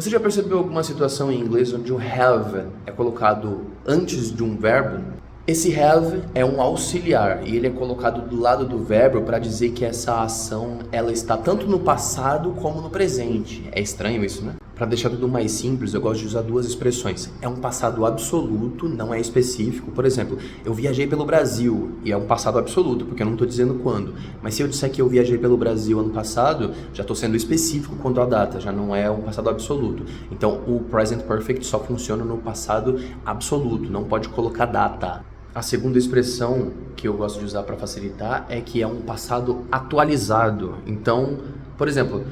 Você já percebeu alguma situação em inglês onde o have é colocado antes de um verbo? Esse have é um auxiliar e ele é colocado do lado do verbo para dizer que essa ação ela está tanto no passado como no presente. É estranho isso, né? Para deixar tudo mais simples, eu gosto de usar duas expressões. É um passado absoluto, não é específico. Por exemplo, eu viajei pelo Brasil e é um passado absoluto, porque eu não estou dizendo quando. Mas se eu disser que eu viajei pelo Brasil ano passado, já estou sendo específico quanto à data, já não é um passado absoluto. Então, o present perfect só funciona no passado absoluto, não pode colocar data. A segunda expressão que eu gosto de usar para facilitar é que é um passado atualizado. Então, por exemplo,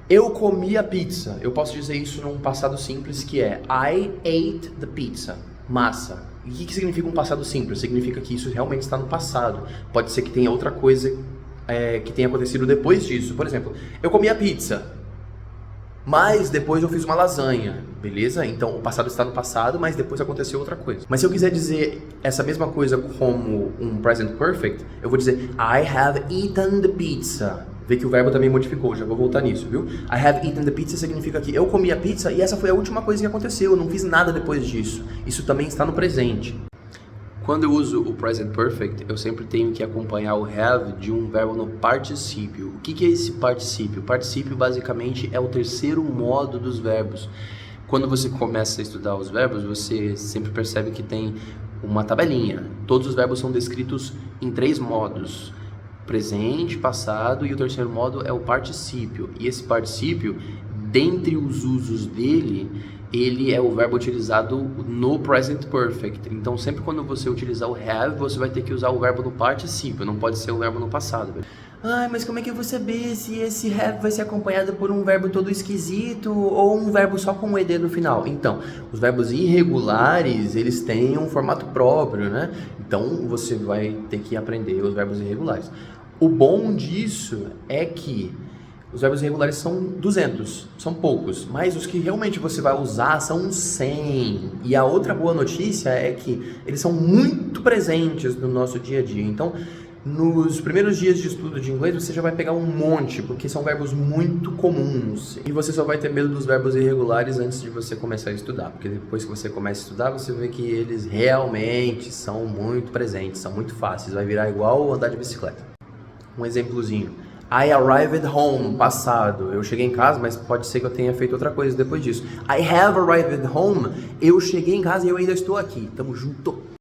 eu comi a pizza. Eu posso dizer isso num passado simples que é I ate the pizza. Massa. E o que significa um passado simples? Significa que isso realmente está no passado. Pode ser que tenha outra coisa que tenha acontecido depois disso. Por exemplo, eu comi a pizza, mas depois eu fiz uma lasanha, beleza? Então o passado está no passado, mas depois aconteceu outra coisa. Mas se eu quiser dizer essa mesma coisa como um present perfect, eu vou dizer I have eaten the pizza. Vê que o verbo também modificou, já vou voltar nisso, viu? I have eaten the pizza significa que eu comi a pizza e essa foi a última coisa que aconteceu, eu não fiz nada depois disso. Isso também está no presente. Quando eu uso o present perfect, eu sempre tenho que acompanhar o have de um verbo no particípio. O que é esse particípio? O particípio basicamente é o terceiro modo dos verbos. Quando você começa a estudar os verbos, você sempre percebe que tem uma tabelinha. Todos os verbos são descritos em três modos: presente, passado, e o terceiro modo é o particípio. E esse particípio, dentre os usos dele, ele é o verbo utilizado no present perfect. Então, sempre quando você utilizar o have, você vai ter que usar o verbo no particípio, não pode ser o verbo no passado. Ai, mas como é que eu vou saber se esse have vai ser acompanhado por um verbo todo esquisito ou um verbo só com um ed no final? Então, os verbos irregulares, eles têm um formato próprio, né? Então, você vai ter que aprender os verbos irregulares. O bom disso é que os verbos irregulares são 200, são poucos, mas os que realmente você vai usar são 100. E a outra boa notícia é que eles são muito presentes no nosso dia a dia. Então, nos primeiros dias de estudo de inglês, você já vai pegar um monte, porque são verbos muito comuns. E você só vai ter medo dos verbos irregulares antes de você começar a estudar, porque depois que você começa a estudar, você vê que eles realmente são muito presentes, são muito fáceis. Vai virar igual andar de bicicleta. Um exemplozinho. I arrived home, passado. Eu cheguei em casa, mas pode ser que eu tenha feito outra coisa depois disso. I have arrived home. Eu cheguei em casa e eu ainda estou aqui. Tamo junto.